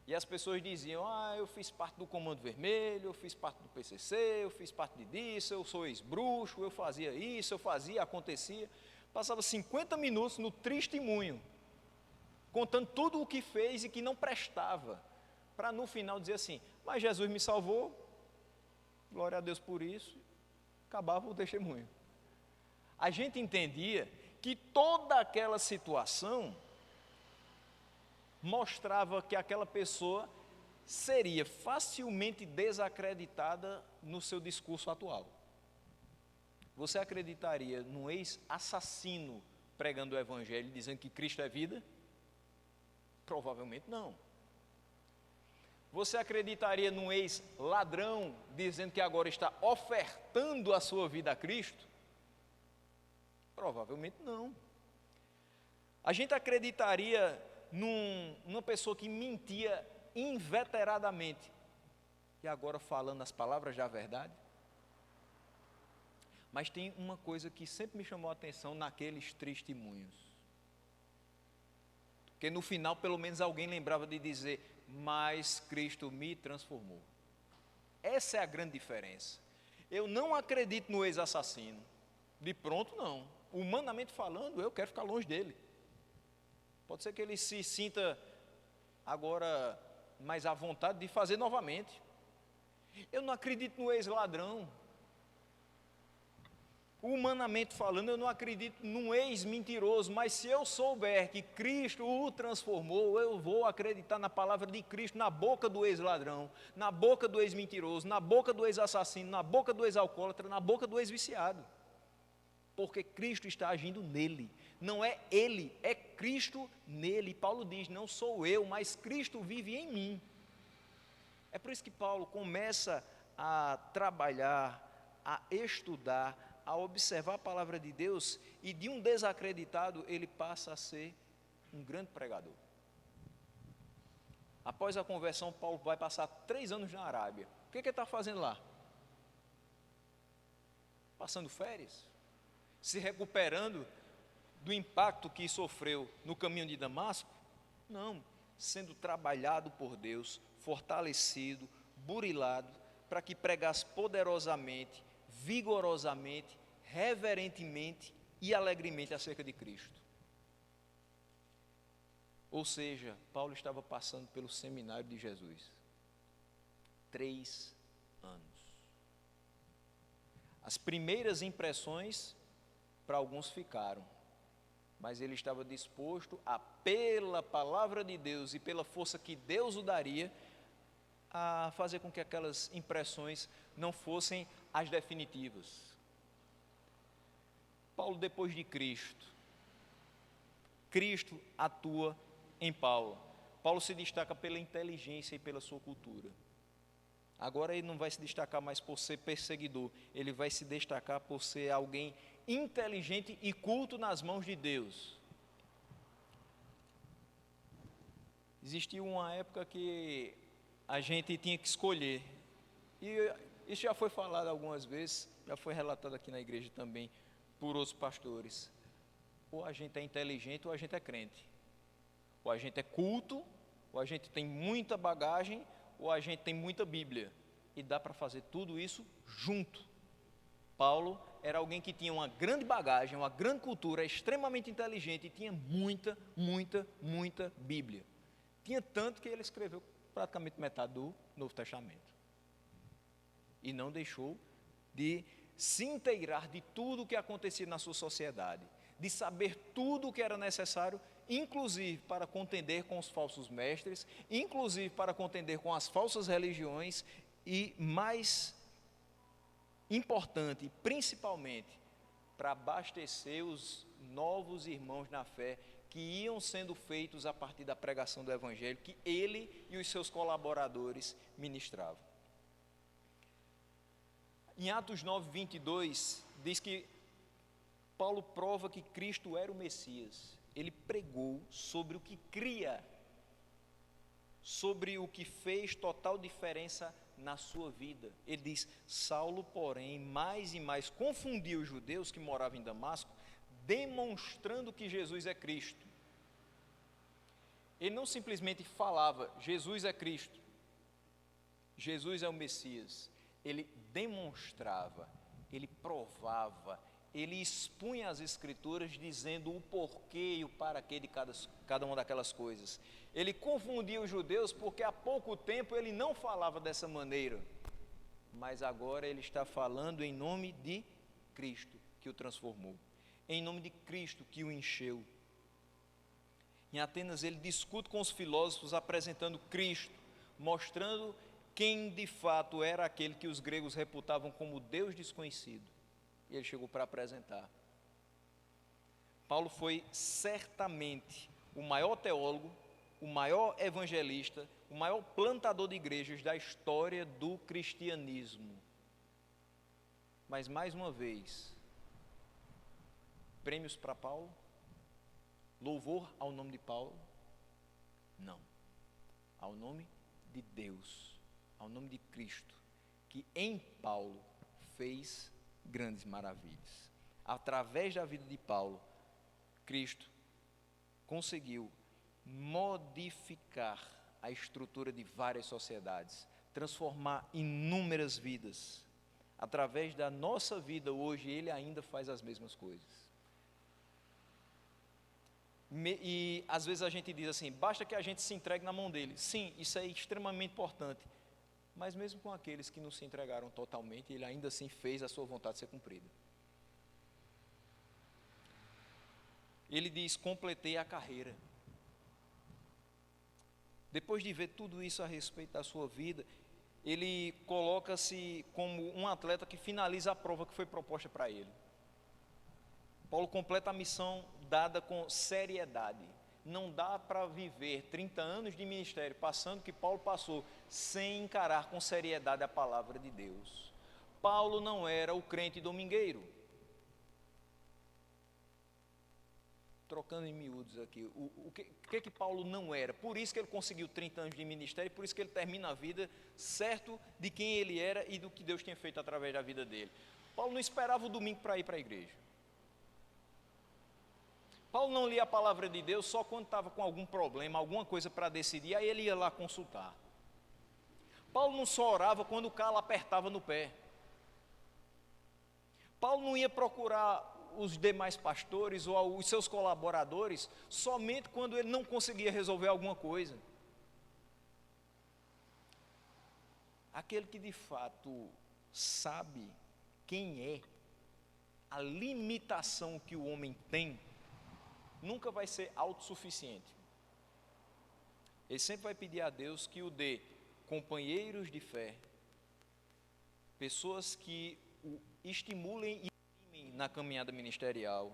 E as pessoas diziam: eu fiz parte do Comando Vermelho, eu fiz parte do PCC, eu fiz parte disso, eu sou ex-bruxo, eu fazia isso, eu fazia, acontecia. Passava 50 minutos no testemunho, contando tudo o que fez e que não prestava, para no final dizer assim: mas Jesus me salvou, glória a Deus por isso, acabava o testemunho. A gente entendia que toda aquela situação mostrava que aquela pessoa seria facilmente desacreditada no seu discurso atual. Você acreditaria num ex-assassino pregando o evangelho, dizendo que Cristo é vida? Provavelmente não. Você acreditaria num ex-ladrão, dizendo que agora está ofertando a sua vida a Cristo? Provavelmente não. A gente acreditaria numa pessoa que mentia inveteradamente e agora falando as palavras da verdade? Mas tem uma coisa que sempre me chamou a atenção naqueles testemunhos. Porque no final, pelo menos alguém lembrava de dizer, mas Cristo me transformou. Essa é a grande diferença. Eu não acredito no ex-assassino. De pronto, não. Humanamente falando, eu quero ficar longe dele. Pode ser que ele se sinta agora mais à vontade de fazer novamente. Eu não acredito no ex-ladrão. Humanamente falando, eu não acredito num ex-mentiroso, mas se eu souber que Cristo o transformou, eu vou acreditar na palavra de Cristo na boca do ex-ladrão, na boca do ex-mentiroso, na boca do ex-assassino, na boca do ex-alcoólatra, na boca do ex-viciado. Porque Cristo está agindo nele. Não é ele, é Cristo nele. Paulo diz, não sou eu, mas Cristo vive em mim. É por isso que Paulo começa a trabalhar, a estudar, a observar a palavra de Deus, e de um desacreditado ele passa a ser um grande pregador. Após a conversão, Paulo vai passar 3 anos na Arábia. O que ele está fazendo lá? Passando férias? Se recuperando do impacto que sofreu no caminho de Damasco? Não, sendo trabalhado por Deus, fortalecido, burilado, para que pregasse poderosamente, vigorosamente, reverentemente e alegremente acerca de Cristo. Ou seja, Paulo estava passando pelo seminário de Jesus. 3 anos. As primeiras impressões para alguns ficaram, mas ele estava disposto a, pela palavra de Deus e pela força que Deus o daria, a fazer com que aquelas impressões não fossem as definitivas. Paulo depois de Cristo. Cristo atua em Paulo. Paulo se destaca pela inteligência e pela sua cultura. Agora ele não vai se destacar mais por ser perseguidor, ele vai se destacar por ser alguém inteligente e culto nas mãos de Deus. Existiu uma época que a gente tinha que escolher, e isso já foi falado algumas vezes, já foi relatado aqui na igreja também por outros pastores. Ou a gente é inteligente ou a gente é crente. Ou a gente é culto, ou a gente tem muita bagagem, ou a gente tem muita Bíblia. E dá para fazer tudo isso junto. Paulo era alguém que tinha uma grande bagagem, uma grande cultura, extremamente inteligente e tinha muita Bíblia. Tinha tanto que ele escreveu praticamente metade do Novo Testamento. E não deixou de se inteirar de tudo o que acontecia na sua sociedade, de saber tudo o que era necessário, inclusive para contender com os falsos mestres, inclusive para contender com as falsas religiões e, mais importante, principalmente, para abastecer os novos irmãos na fé que iam sendo feitos a partir da pregação do Evangelho que ele e os seus colaboradores ministravam. Em Atos 9, 22, diz que Paulo prova que Cristo era o Messias. Ele pregou sobre o que cria, sobre o que fez total diferença na sua vida. Ele diz, Saulo, porém, mais e mais confundia os judeus que moravam em Damasco, demonstrando que Jesus é Cristo. Ele não simplesmente falava, Jesus é Cristo, Jesus é o Messias. Ele demonstrava, ele provava, ele expunha as Escrituras dizendo o porquê e o para quê de cada uma daquelas coisas. Ele confundia os judeus porque há pouco tempo ele não falava dessa maneira, mas agora ele está falando em nome de Cristo que o transformou. em nome de Cristo que o encheu. Em Atenas ele discute com os filósofos apresentando Cristo, mostrando quem de fato era aquele que os gregos reputavam como Deus desconhecido. E ele chegou para apresentar. Paulo foi certamente o maior teólogo, o maior evangelista, o maior plantador de igrejas da história do cristianismo. Mas mais uma vez, prêmios para Paulo? Louvor ao nome de Paulo? Não. Ao nome de Deus, ao nome de Cristo, que em Paulo fez grandes maravilhas. Através da vida de Paulo, Cristo conseguiu modificar a estrutura de várias sociedades, transformar inúmeras vidas. Através da nossa vida hoje, Ele ainda faz as mesmas coisas. E às vezes a gente diz assim, basta que a gente se entregue na mão dele. Sim, isso é extremamente importante. Mas mesmo com aqueles que não se entregaram totalmente, ele ainda assim fez a sua vontade ser cumprida. Ele diz, completei a carreira. Depois de ver tudo isso a respeito da sua vida, ele coloca-se como um atleta que finaliza a prova que foi proposta para ele. Paulo completa a missão dada com seriedade. Não dá para viver 30 anos de ministério, passando o que Paulo passou, sem encarar com seriedade a palavra de Deus. Paulo não era o crente domingueiro. Trocando em miúdos aqui, o que Paulo não era? Por isso que ele conseguiu 30 anos de ministério, por isso que ele termina a vida certo de quem ele era e do que Deus tinha feito através da vida dele. Paulo não esperava o domingo para ir para a igreja. Paulo não lia a palavra de Deus só quando estava com algum problema, alguma coisa para decidir, aí ele ia lá consultar. Paulo não só orava quando o calo apertava no pé. Paulo não ia procurar os demais pastores ou os seus colaboradores somente quando ele não conseguia resolver alguma coisa. Aquele que de fato sabe quem é, a limitação que o homem tem, nunca vai ser autossuficiente. Ele sempre vai pedir a Deus que o dê companheiros de fé, pessoas que o estimulem e animem na caminhada ministerial,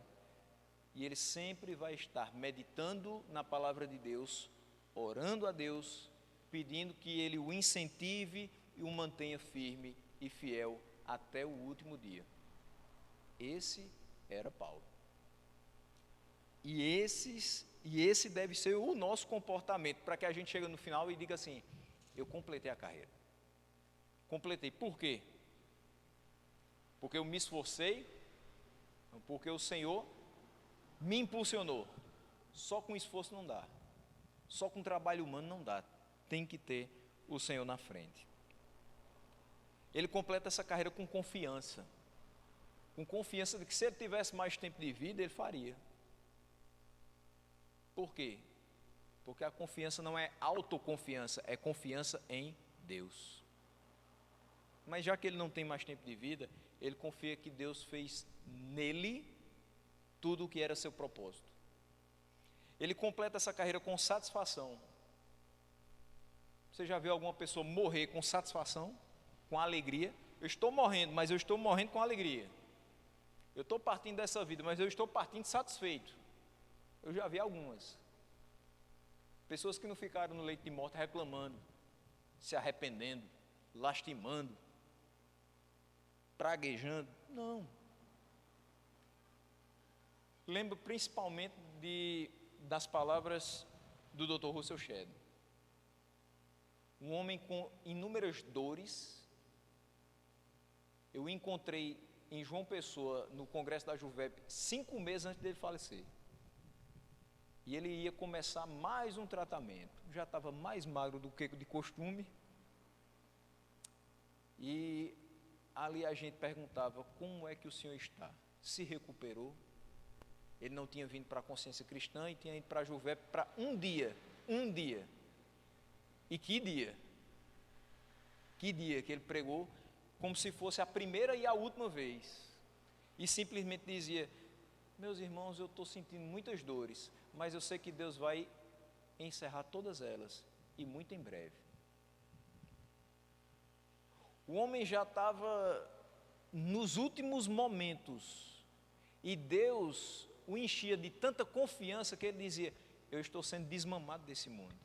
e ele sempre vai estar meditando na palavra de Deus, orando a Deus, pedindo que ele o incentive e o mantenha firme e fiel até o último dia. Esse era Paulo. E esse deve ser o nosso comportamento, para que a gente chegue no final e diga assim, eu completei a carreira. Completei. Por quê? Porque eu me esforcei, porque o Senhor me impulsionou. Só com esforço não dá. Só com trabalho humano não dá. Tem que ter o Senhor na frente. Ele completa essa carreira com confiança. Com confiança de que se ele tivesse mais tempo de vida, ele faria. Por quê? Porque a confiança não é autoconfiança, é confiança em Deus. Mas já que ele não tem mais tempo de vida, ele confia que Deus fez nele tudo o que era seu propósito. Ele completa essa carreira com satisfação. Você já viu alguma pessoa morrer com satisfação, com alegria? Eu estou morrendo, mas eu estou morrendo com alegria. Eu estou partindo dessa vida, mas eu estou partindo satisfeito. Eu já vi algumas. Pessoas que não ficaram no leito de morte reclamando, se arrependendo, lastimando, praguejando. Não. Lembro principalmente das palavras do Dr. Russell Shedd. Um homem com inúmeras dores. Eu encontrei em João Pessoa, no congresso da Juvep, 5 meses antes dele falecer. E ele ia começar mais um tratamento. Já estava mais magro do que de costume. E ali a gente perguntava, como é que o senhor está? Se recuperou? Ele não tinha vindo para a consciência cristã e tinha ido para a Juvep para um dia. E que dia? Que dia que ele pregou, como se fosse a primeira e a última vez. E simplesmente dizia, Meus irmãos, eu estou sentindo muitas dores, mas eu sei que Deus vai encerrar todas elas, e muito em breve. O homem já estava nos últimos momentos, e Deus o enchia de tanta confiança que ele dizia: eu estou sendo desmamado desse mundo,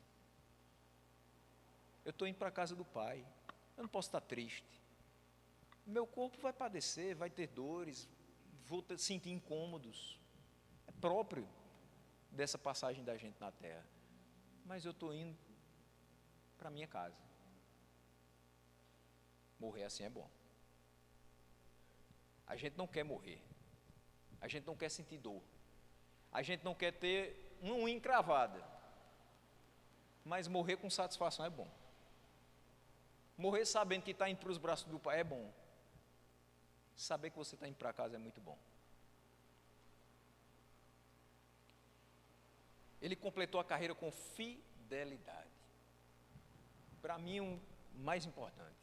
eu estou indo para a casa do Pai, eu não posso estar triste, meu corpo vai padecer, vai ter dores, vou sentir incômodos, é próprio dessa passagem da gente na terra, mas eu estou indo para a minha casa. Morrer assim é bom. A gente não quer morrer, a gente não quer sentir dor, a gente não quer ter uma unha encravada, mas morrer com satisfação é bom. Morrer sabendo que está indo para os braços do Pai é bom. Saber que você está indo para casa é muito bom. Ele completou a carreira com fidelidade. Para mim, o mais importante,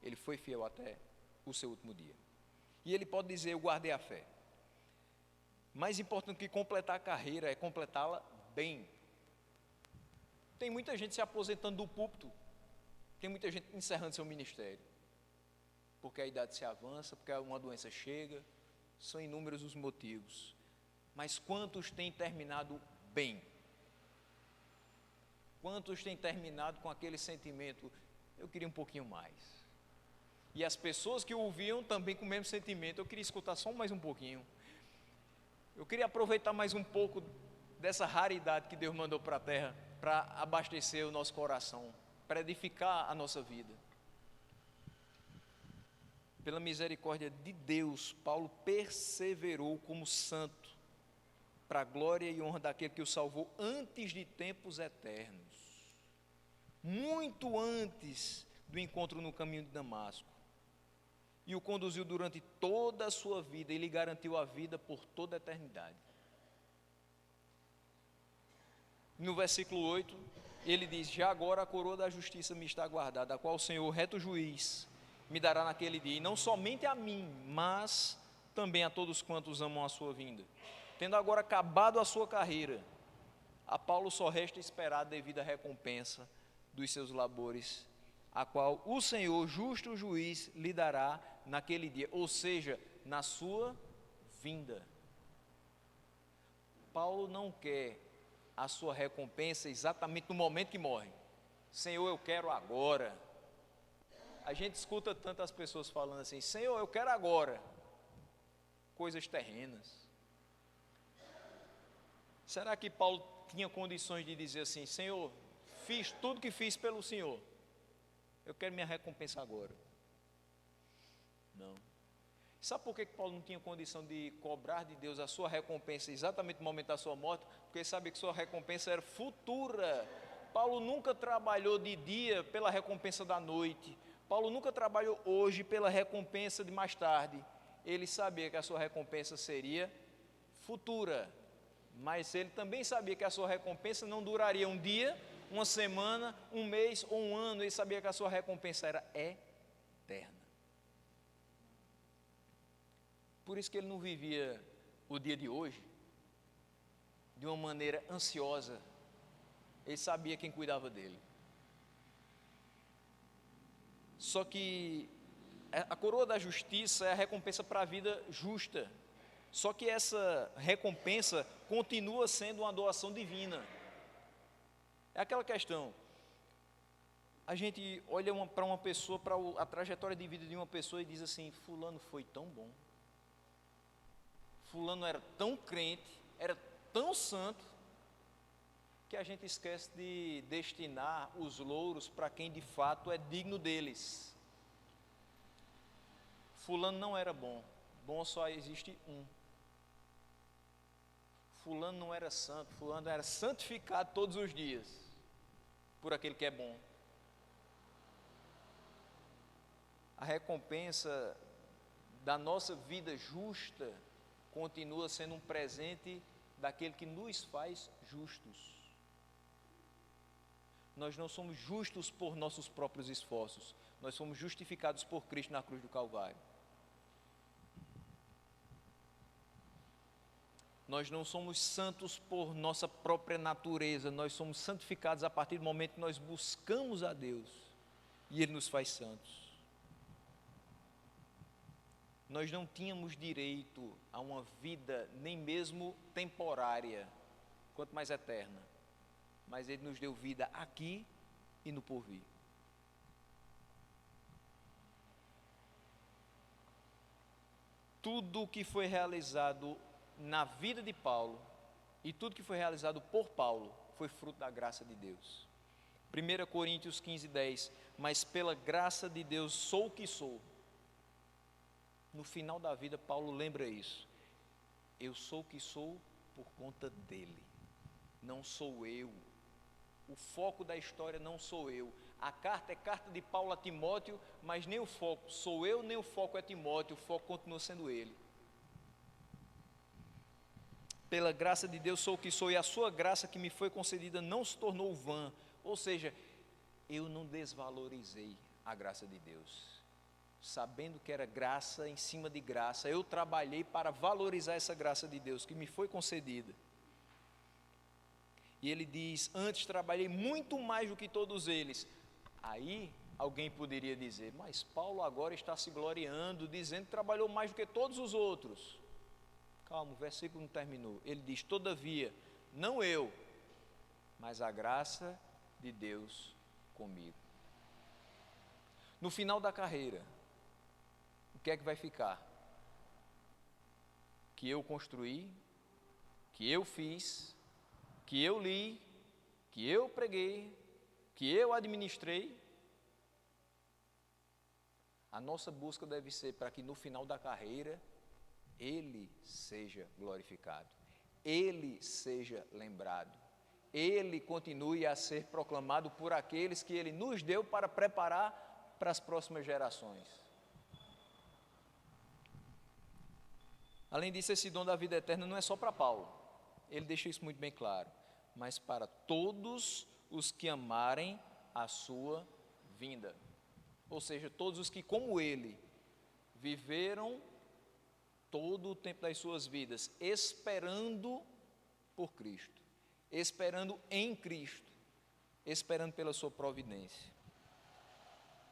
ele foi fiel até o seu último dia. E ele pode dizer: eu guardei a fé. Mais importante que completar a carreira é completá-la bem. Tem muita gente se aposentando do púlpito, tem muita gente encerrando seu ministério, porque a idade se avança, porque uma doença chega, são inúmeros os motivos. Mas quantos têm terminado bem? Quantos têm terminado com aquele sentimento: eu queria um pouquinho mais? E as pessoas que o ouviam também com o mesmo sentimento: eu queria escutar só mais um pouquinho, eu queria aproveitar mais um pouco dessa raridade que Deus mandou para a terra, para abastecer o nosso coração, para edificar a nossa vida. Pela misericórdia de Deus, Paulo perseverou como santo, para a glória e honra daquele que o salvou antes de tempos eternos, muito antes do encontro no caminho de Damasco, e o conduziu durante toda a sua vida e lhe garantiu a vida por toda a eternidade. No versículo 8, ele diz: já agora a coroa da justiça me está guardada, a qual o Senhor, reto juiz, me dará naquele dia, e não somente a mim, mas também a todos quantos amam a sua vinda. Tendo agora acabado a sua carreira, a Paulo só resta esperar a devida recompensa dos seus labores, a qual o Senhor, justo juiz, lhe dará naquele dia, ou seja, na sua vinda. Paulo não quer a sua recompensa exatamente no momento que morre. Senhor, eu quero agora. A gente escuta tantas pessoas falando assim: Senhor, eu quero agora. Coisas terrenas. Será que Paulo tinha condições de dizer assim: Senhor, fiz tudo que fiz pelo Senhor, eu quero minha recompensa agora? Não. Sabe por que Paulo não tinha condição de cobrar de Deus a sua recompensa exatamente no momento da sua morte? Porque ele sabia que sua recompensa era futura. Paulo nunca trabalhou de dia pela recompensa da noite. Paulo nunca trabalhou hoje pela recompensa de mais tarde. Ele sabia que a sua recompensa seria futura, mas ele também sabia que a sua recompensa não duraria um dia, uma semana, um mês ou um ano. Ele sabia que a sua recompensa era eterna. Por isso que ele não vivia o dia de hoje de uma maneira ansiosa. Ele sabia quem cuidava dele. Só que a coroa da justiça é a recompensa para a vida justa. Só que essa recompensa continua sendo uma doação divina. É aquela questão: a gente olha para uma pessoa, para a trajetória de vida de uma pessoa e diz assim: fulano foi tão bom, fulano era tão crente, era tão santo, que a gente esquece de destinar os louros para quem de fato é digno deles. Fulano não era bom, bom só existe um. Fulano não era santo, fulano era santificado todos os dias por aquele que é bom. A recompensa da nossa vida justa continua sendo um presente daquele que nos faz justos. Nós não somos justos por nossos próprios esforços, nós somos justificados por Cristo na cruz do Calvário. Nós não somos santos por nossa própria natureza, nós somos santificados a partir do momento que nós buscamos a Deus e Ele nos faz santos. Nós não tínhamos direito a uma vida nem mesmo temporária, quanto mais eterna, mas Ele nos deu vida aqui e no porvir. Tudo o que foi realizado na vida de Paulo e tudo que foi realizado por Paulo foi fruto da graça de Deus. 1 Coríntios 15:10, mas pela graça de Deus sou o que sou. No final da vida, Paulo lembra isso. Eu sou o que sou por conta dele, não sou eu. O foco da história não sou eu. A carta é carta de Paulo a Timóteo, mas nem o foco sou eu, nem o foco é Timóteo, o foco continua sendo ele. Pela graça de Deus sou o que sou, e a sua graça que me foi concedida não se tornou vã. Ou seja, eu não desvalorizei a graça de Deus. Sabendo que era graça em cima de graça, eu trabalhei para valorizar essa graça de Deus que me foi concedida. E ele diz, antes trabalhei muito mais do que todos eles. Aí alguém poderia dizer, mas Paulo agora está se gloriando, dizendo que trabalhou mais do que todos os outros. Calma, o versículo não terminou. Ele diz, todavia, não eu, mas a graça de Deus comigo. No final da carreira, o que é que vai ficar? Que eu construí, que eu fiz, que eu li, que eu preguei, que eu administrei. A nossa busca deve ser para que no final da carreira Ele seja glorificado, Ele seja lembrado, Ele continue a ser proclamado por aqueles que Ele nos deu para preparar para as próximas gerações. Além disso, esse dom da vida eterna não é só para Paulo, ele deixa isso muito bem claro, mas para todos os que amarem a sua vinda. Ou seja, todos os que, como ele, viveram todo o tempo das suas vidas esperando por Cristo, esperando em Cristo, esperando pela sua providência.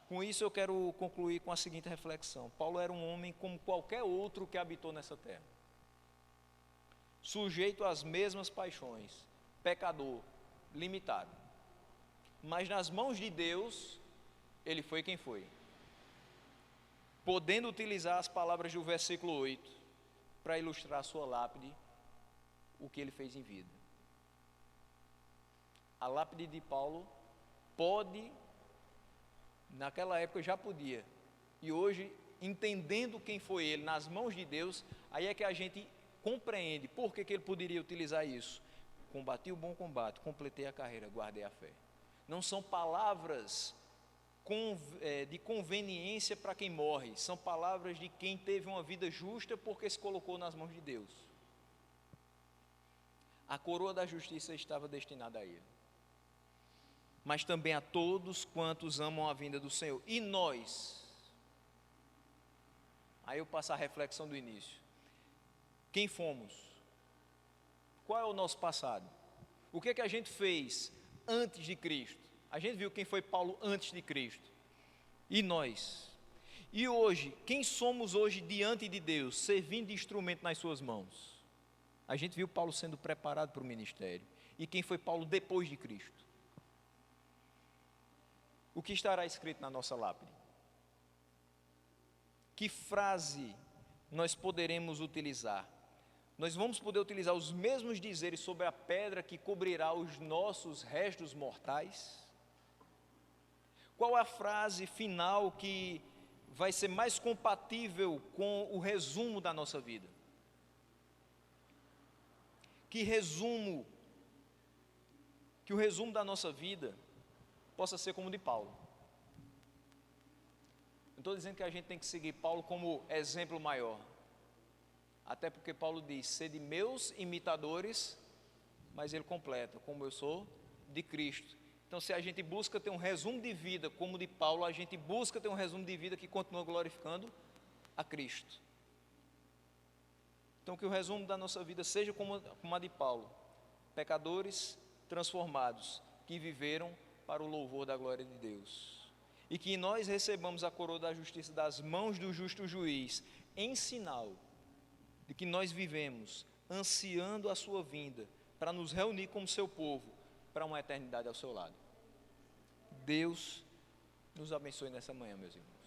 Com isso eu quero concluir com a seguinte reflexão. Paulo era um homem como qualquer outro que habitou nessa terra, sujeito às mesmas paixões, pecador, limitado, mas nas mãos de Deus, ele foi quem foi, podendo utilizar as palavras do versículo 8 para ilustrar a sua lápide, o que ele fez em vida. A lápide de Paulo pode, naquela época já podia, e hoje, entendendo quem foi ele, nas mãos de Deus, aí é que a gente compreende por que ele poderia utilizar isso. Combati o bom combate, completei a carreira, guardei a fé. Não são palavras de conveniência para quem morre, são palavras de quem teve uma vida justa porque se colocou nas mãos de Deus. A coroa da justiça estava destinada a ele, mas também a todos quantos amam a vinda do Senhor. E nós? Aí eu passo a reflexão do início. Quem fomos? Qual é o nosso passado? O que é que a gente fez antes de Cristo? A gente viu quem foi Paulo antes de Cristo. E nós? E hoje, quem somos hoje diante de Deus, servindo de instrumento nas suas mãos? A gente viu Paulo sendo preparado para o ministério. E quem foi Paulo depois de Cristo? O que estará escrito na nossa lápide? Que frase nós poderemos utilizar? Nós vamos poder utilizar os mesmos dizeres sobre a pedra que cobrirá os nossos restos mortais? Qual a frase final que vai ser mais compatível com o resumo da nossa vida? Que o resumo da nossa vida possa ser como o de Paulo. Não estou dizendo que a gente tem que seguir Paulo como exemplo maior, até porque Paulo diz, sede meus imitadores, mas ele completa, como eu sou de Cristo. Então, se a gente busca ter um resumo de vida como o de Paulo, a gente busca ter um resumo de vida que continua glorificando a Cristo. Então, que o resumo da nossa vida seja como a de Paulo, pecadores transformados, que viveram para o louvor da glória de Deus. E que nós recebamos a coroa da justiça das mãos do justo juiz, em sinal de que nós vivemos ansiando a sua vinda, para nos reunir como seu povo, para uma eternidade ao seu lado. Deus nos abençoe nessa manhã, meus irmãos.